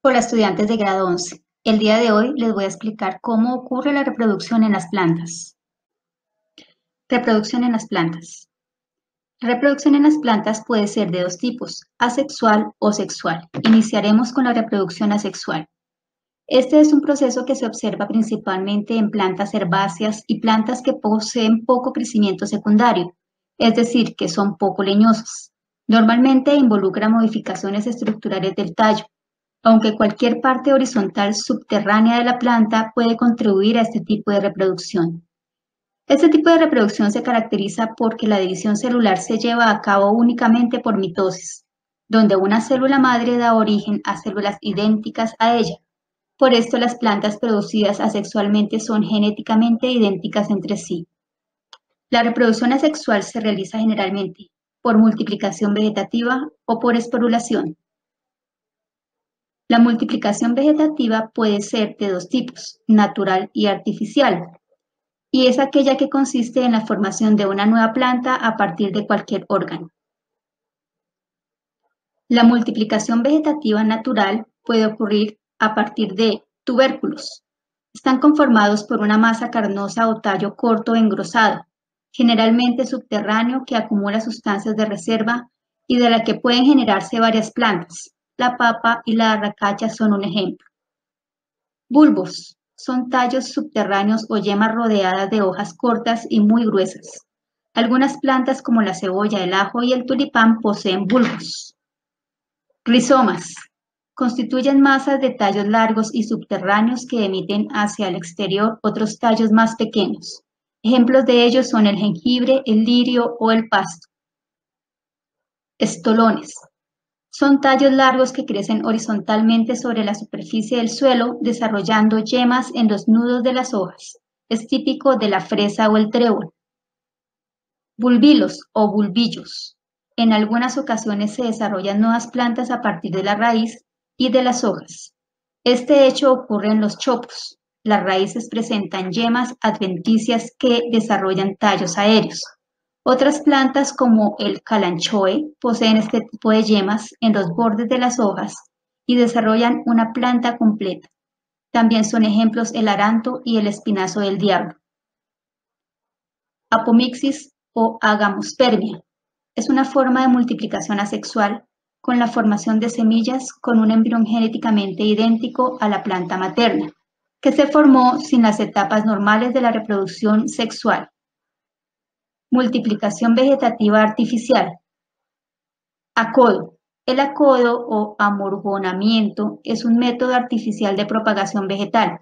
Hola estudiantes de grado 11. El día de hoy les voy a explicar cómo ocurre la reproducción en las plantas. Reproducción en las plantas. La reproducción en las plantas puede ser de dos tipos, asexual o sexual. Iniciaremos con la reproducción asexual. Este es un proceso que se observa principalmente en plantas herbáceas y plantas que poseen poco crecimiento secundario, es decir, que son poco leñosas. Normalmente involucra modificaciones estructurales del tallo, aunque cualquier parte horizontal subterránea de la planta puede contribuir a este tipo de reproducción. Este tipo de reproducción se caracteriza porque la división celular se lleva a cabo únicamente por mitosis, donde una célula madre da origen a células idénticas a ella. Por esto las plantas producidas asexualmente son genéticamente idénticas entre sí. La reproducción asexual se realiza generalmente por multiplicación vegetativa o por esporulación. La multiplicación vegetativa puede ser de dos tipos, natural y artificial, y es aquella que consiste en la formación de una nueva planta a partir de cualquier órgano. La multiplicación vegetativa natural puede ocurrir a partir de tubérculos. Están conformados por una masa carnosa o tallo corto engrosado, generalmente subterráneo, que acumula sustancias de reserva y de la que pueden generarse varias plantas. La papa y la arracacha son un ejemplo. Bulbos son tallos subterráneos o yemas rodeadas de hojas cortas y muy gruesas. Algunas plantas como la cebolla, el ajo y el tulipán poseen bulbos. Rizomas constituyen masas de tallos largos y subterráneos que emiten hacia el exterior otros tallos más pequeños. Ejemplos de ellos son el jengibre, el lirio o el pasto. Estolones son tallos largos que crecen horizontalmente sobre la superficie del suelo, desarrollando yemas en los nudos de las hojas. Es típico de la fresa o el trébol. Bulbilos o bulbillos. En algunas ocasiones se desarrollan nuevas plantas a partir de la raíz y de las hojas. Este hecho ocurre en los chopos. Las raíces presentan yemas adventicias que desarrollan tallos aéreos. Otras plantas como el calanchoe poseen este tipo de yemas en los bordes de las hojas y desarrollan una planta completa. También son ejemplos el aranto y el espinazo del diablo. Apomixis o agamospermia es una forma de multiplicación asexual con la formación de semillas con un embrión genéticamente idéntico a la planta materna, que se formó sin las etapas normales de la reproducción sexual. Multiplicación vegetativa artificial. Acodo. El acodo o amorgonamiento es un método artificial de propagación vegetal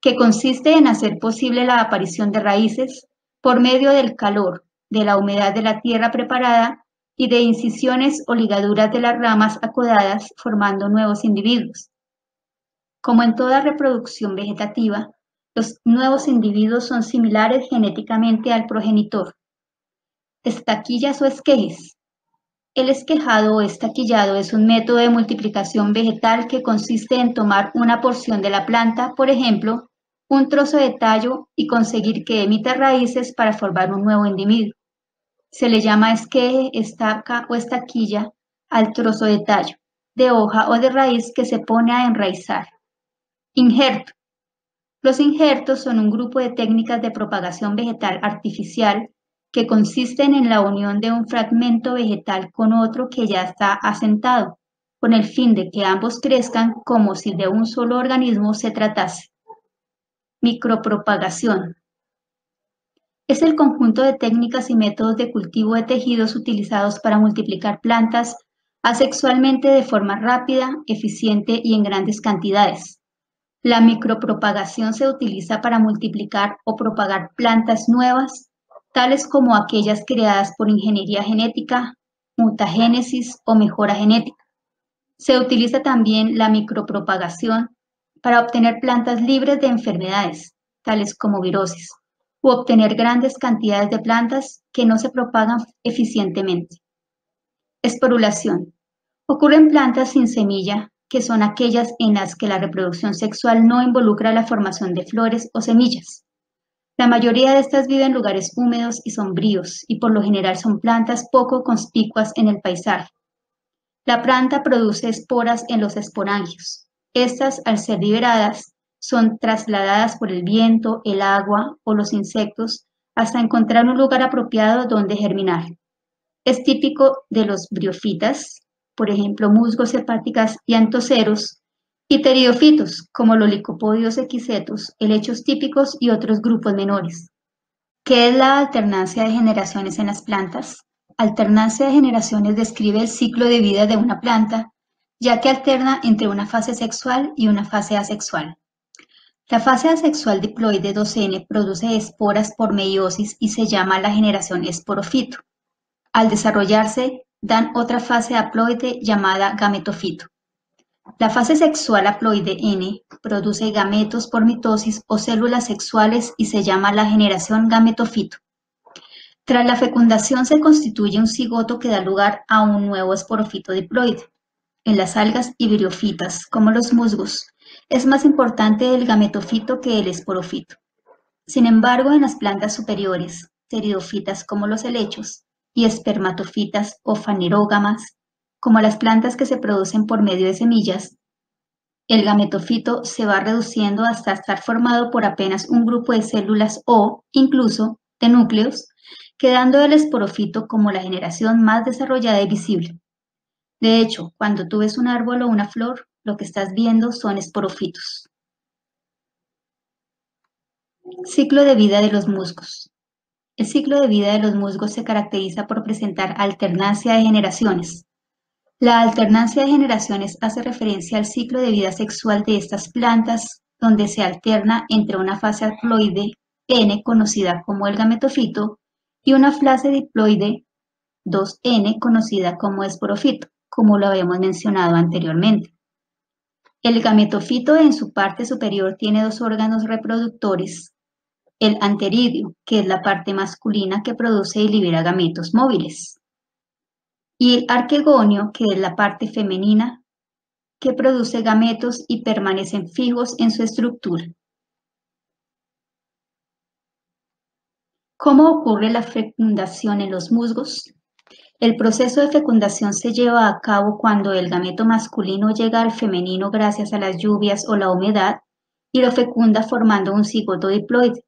que consiste en hacer posible la aparición de raíces por medio del calor, de la humedad de la tierra preparada y de incisiones o ligaduras de las ramas acodadas formando nuevos individuos. Como en toda reproducción vegetativa, los nuevos individuos son similares genéticamente al progenitor. Estaquillas o esquejes. El esquejado o estaquillado es un método de multiplicación vegetal que consiste en tomar una porción de la planta, por ejemplo, un trozo de tallo, y conseguir que emita raíces para formar un nuevo individuo. Se le llama esqueje, estaca o estaquilla al trozo de tallo, de hoja o de raíz que se pone a enraizar. Injerto. Los injertos son un grupo de técnicas de propagación vegetal artificial que consisten en la unión de un fragmento vegetal con otro que ya está asentado, con el fin de que ambos crezcan como si de un solo organismo se tratase. Micropropagación. Es el conjunto de técnicas y métodos de cultivo de tejidos utilizados para multiplicar plantas asexualmente de forma rápida, eficiente y en grandes cantidades. La micropropagación se utiliza para multiplicar o propagar plantas nuevas, tales como aquellas creadas por ingeniería genética, mutagénesis o mejora genética. Se utiliza también la micropropagación para obtener plantas libres de enfermedades, tales como virosis, u obtener grandes cantidades de plantas que no se propagan eficientemente. Esporulación. Ocurre en plantas sin semilla, que son aquellas en las que la reproducción sexual no involucra la formación de flores o semillas. La mayoría de estas viven en lugares húmedos y sombríos y por lo general son plantas poco conspicuas en el paisaje. La planta produce esporas en los esporangios. Estas, al ser liberadas, son trasladadas por el viento, el agua o los insectos hasta encontrar un lugar apropiado donde germinar. Es típico de los briófitas, por ejemplo, musgos, hepáticas y antoceros, y pteridofitos, como los licopodios equisetos, helechos típicos y otros grupos menores. ¿Qué es la alternancia de generaciones en las plantas? Alternancia de generaciones describe el ciclo de vida de una planta, ya que alterna entre una fase sexual y una fase asexual. La fase asexual diploide 2N produce esporas por meiosis y se llama la generación esporofito. Al desarrollarse, dan otra fase haploide llamada gametofito. La fase sexual haploide N produce gametos por mitosis o células sexuales y se llama la generación gametofito. Tras la fecundación se constituye un cigoto que da lugar a un nuevo esporofito diploide. En las algas y briófitas, como los musgos, es más importante el gametofito que el esporofito. Sin embargo, en las plantas superiores, pteridofitas como los helechos, y espermatofitas o fanerógamas, como las plantas que se producen por medio de semillas, el gametofito se va reduciendo hasta estar formado por apenas un grupo de células o, incluso, de núcleos, quedando el esporofito como la generación más desarrollada y visible. De hecho, cuando tú ves un árbol o una flor, lo que estás viendo son esporofitos. Ciclo de vida de los musgos. El ciclo de vida de los musgos se caracteriza por presentar alternancia de generaciones. La alternancia de generaciones hace referencia al ciclo de vida sexual de estas plantas, donde se alterna entre una fase haploide N, conocida como el gametofito, y una fase diploide 2N, conocida como esporofito, como lo habíamos mencionado anteriormente. El gametofito en su parte superior tiene dos órganos reproductores, el anteridio, que es la parte masculina que produce y libera gametos móviles, y el arquegonio, que es la parte femenina que produce gametos y permanecen fijos en su estructura. ¿Cómo ocurre la fecundación en los musgos? El proceso de fecundación se lleva a cabo cuando el gameto masculino llega al femenino gracias a las lluvias o la humedad y lo fecunda formando un cigoto diploide.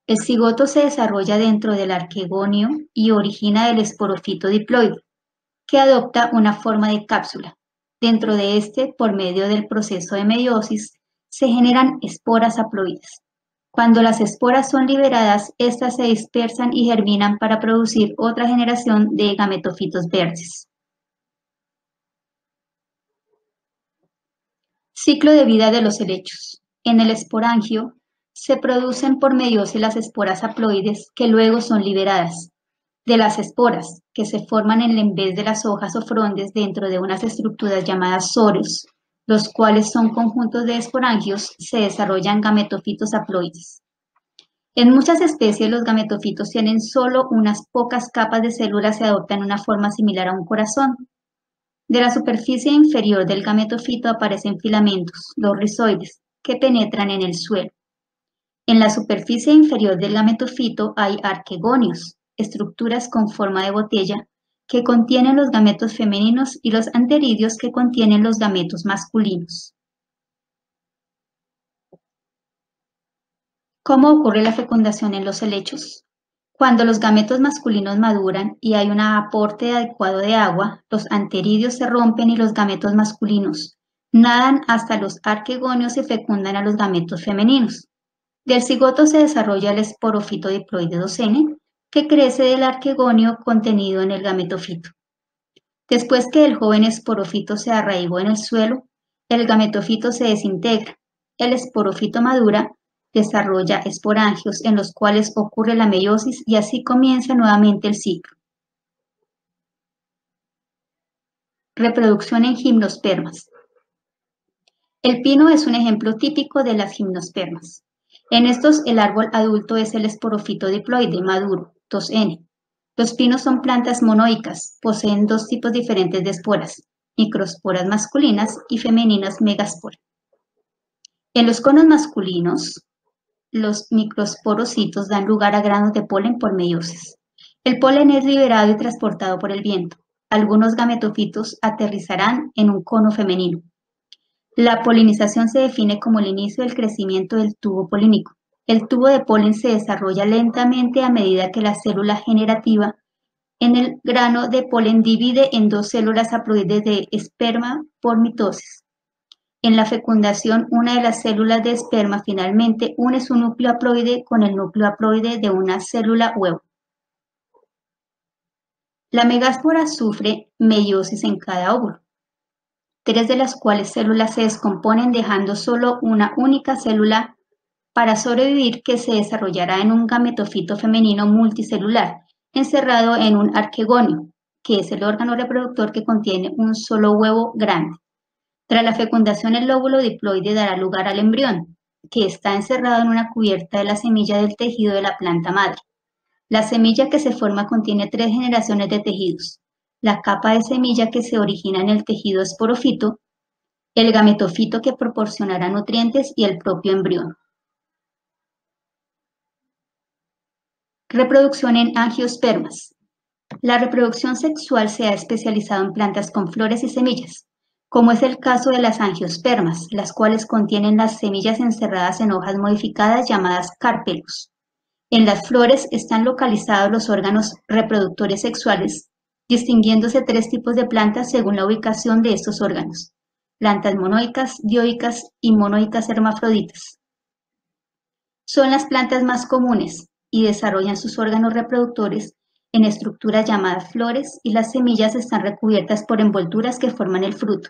El cigoto se desarrolla dentro del arquegonio y origina el esporofito diploide, que adopta una forma de cápsula. Dentro de este, por medio del proceso de meiosis, se generan esporas haploides. Cuando las esporas son liberadas, estas se dispersan y germinan para producir otra generación de gametofitos verdes. Ciclo de vida de los helechos. En el esporangio se producen por meiosis las esporas haploides que luego son liberadas. De las esporas, que se forman en vez de las hojas o frondes dentro de unas estructuras llamadas soros, los cuales son conjuntos de esporangios, se desarrollan gametofitos haploides. En muchas especies los gametofitos tienen solo unas pocas capas de células y adoptan una forma similar a un corazón. De la superficie inferior del gametofito aparecen filamentos, los rizoides, que penetran en el suelo. En la superficie inferior del gametofito hay arquegonios, estructuras con forma de botella que contienen los gametos femeninos y los anteridios que contienen los gametos masculinos. ¿Cómo ocurre la fecundación en los helechos? Cuando los gametos masculinos maduran y hay un aporte adecuado de agua, los anteridios se rompen y los gametos masculinos nadan hasta los arquegonios y fecundan a los gametos femeninos. Del cigoto se desarrolla el esporofito diploide 2N, que crece del arquegonio contenido en el gametofito. Después que el joven esporofito se arraigó en el suelo, el gametofito se desintegra. El esporofito madura, desarrolla esporangios en los cuales ocurre la meiosis y así comienza nuevamente el ciclo. Reproducción en gimnospermas. El pino es un ejemplo típico de las gimnospermas. En estos, el árbol adulto es el esporofito diploide maduro, 2N. Los pinos son plantas monoicas, poseen dos tipos diferentes de esporas, microesporas masculinas y femeninas megasporas. En los conos masculinos, los microesporocitos dan lugar a granos de polen por meiosis. El polen es liberado y transportado por el viento. Algunos gametofitos aterrizarán en un cono femenino. La polinización se define como el inicio del crecimiento del tubo polínico. El tubo de polen se desarrolla lentamente a medida que la célula generativa en el grano de polen divide en dos células haploides de esperma por mitosis. En la fecundación, una de las células de esperma finalmente une su núcleo haploide con el núcleo haploide de una célula huevo. La megáspora sufre meiosis en cada óvulo, 3 de las cuales células se descomponen dejando solo una única célula para sobrevivir que se desarrollará en un gametofito femenino multicelular, encerrado en un arquegonio, que es el órgano reproductor que contiene un solo huevo grande. Tras la fecundación, el óvulo diploide dará lugar al embrión, que está encerrado en una cubierta de la semilla del tejido de la planta madre. La semilla que se forma contiene 3 generaciones de tejidos: la capa de semilla que se origina en el tejido esporofito, el gametofito que proporcionará nutrientes y el propio embrión. Reproducción en angiospermas. La reproducción sexual se ha especializado en plantas con flores y semillas, como es el caso de las angiospermas, las cuales contienen las semillas encerradas en hojas modificadas llamadas carpelos. En las flores están localizados los órganos reproductores sexuales, distinguiéndose 3 tipos de plantas según la ubicación de estos órganos: plantas monoicas, dioicas y monoicas hermafroditas. Son las plantas más comunes y desarrollan sus órganos reproductores en estructuras llamadas flores, y las semillas están recubiertas por envolturas que forman el fruto.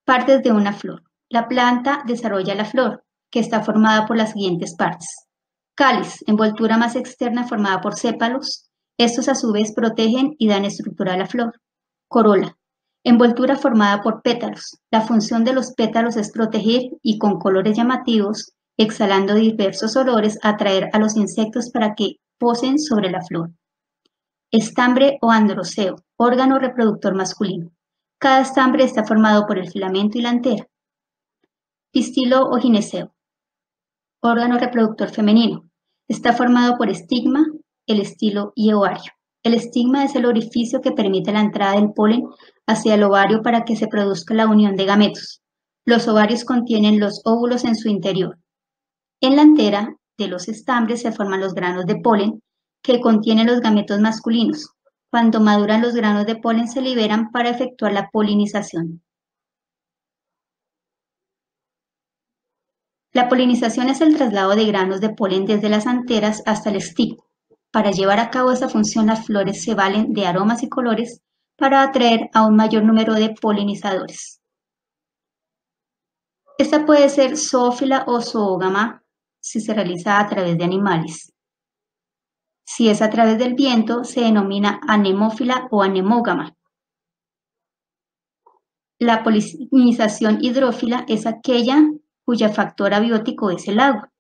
Partes de una flor. La planta desarrolla la flor, que está formada por las siguientes partes: cáliz, envoltura más externa formada por sépalos. Estos a su vez protegen y dan estructura a la flor. Corola, envoltura formada por pétalos. La función de los pétalos es proteger y, con colores llamativos, exhalando diversos olores, atraer a los insectos para que posen sobre la flor. Estambre o androceo, órgano reproductor masculino. Cada estambre está formado por el filamento y la antera. Pistilo o gineceo, órgano reproductor femenino. Está formado por estigma, el estilo y ovario. El estigma es el orificio que permite la entrada del polen hacia el ovario para que se produzca la unión de gametos. Los ovarios contienen los óvulos en su interior. En la antera de los estambres se forman los granos de polen que contienen los gametos masculinos. Cuando maduran, los granos de polen se liberan para efectuar la polinización. La polinización es el traslado de granos de polen desde las anteras hasta el estigma. Para llevar a cabo esa función, las flores se valen de aromas y colores para atraer a un mayor número de polinizadores. Esta puede ser zoófila o zoógama si se realiza a través de animales. Si es a través del viento, se denomina anemófila o anemógama. La polinización hidrófila es aquella cuyo factor abiótico es el agua.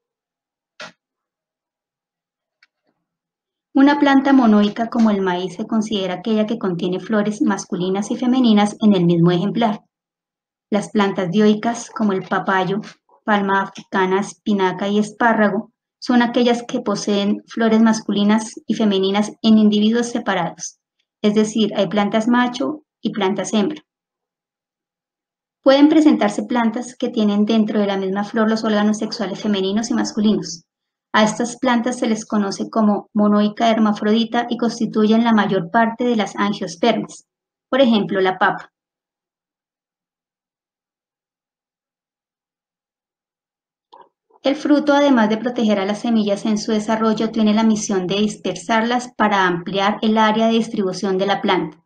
Una planta monoica como el maíz se considera aquella que contiene flores masculinas y femeninas en el mismo ejemplar. Las plantas dioicas, como el papayo, palma africana, espinaca y espárrago, son aquellas que poseen flores masculinas y femeninas en individuos separados, es decir, hay plantas macho y plantas hembra. Pueden presentarse plantas que tienen dentro de la misma flor los órganos sexuales femeninos y masculinos. A estas plantas se les conoce como monoica hermafrodita y constituyen la mayor parte de las angiospermas, por ejemplo, la papa. El fruto, además de proteger a las semillas en su desarrollo, tiene la misión de dispersarlas para ampliar el área de distribución de la planta.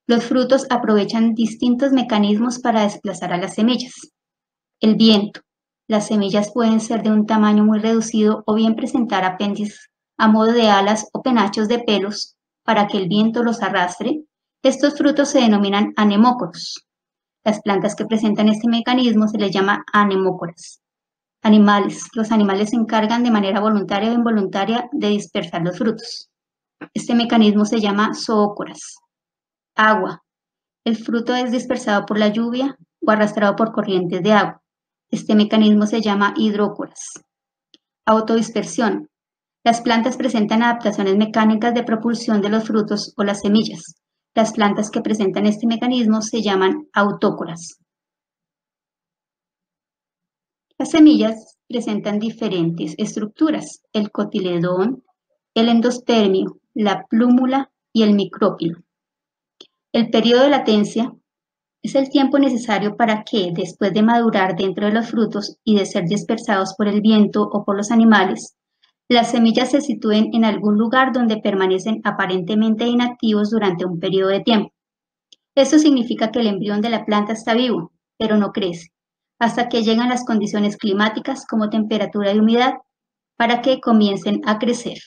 Los frutos aprovechan distintos mecanismos para desplazar a las semillas. El viento. Las semillas pueden ser de un tamaño muy reducido o bien presentar apéndices a modo de alas o penachos de pelos para que el viento los arrastre. Estos frutos se denominan anemócoros. Las plantas que presentan este mecanismo se les llama anemócoras. Animales. Los animales se encargan de manera voluntaria o involuntaria de dispersar los frutos. Este mecanismo se llama zoócoras. Agua. El fruto es dispersado por la lluvia o arrastrado por corrientes de agua. Este mecanismo se llama hidrócoras. Autodispersión. Las plantas presentan adaptaciones mecánicas de propulsión de los frutos o las semillas. Las plantas que presentan este mecanismo se llaman autócoras. Las semillas presentan diferentes estructuras: el cotiledón, el endospermio, la plúmula y el micrópilo. El periodo de latencia es el tiempo necesario para que, después de madurar dentro de los frutos y de ser dispersados por el viento o por los animales, las semillas se sitúen en algún lugar donde permanecen aparentemente inactivos durante un periodo de tiempo. Esto significa que el embrión de la planta está vivo, pero no crece, hasta que llegan las condiciones climáticas como temperatura y humedad para que comiencen a crecer.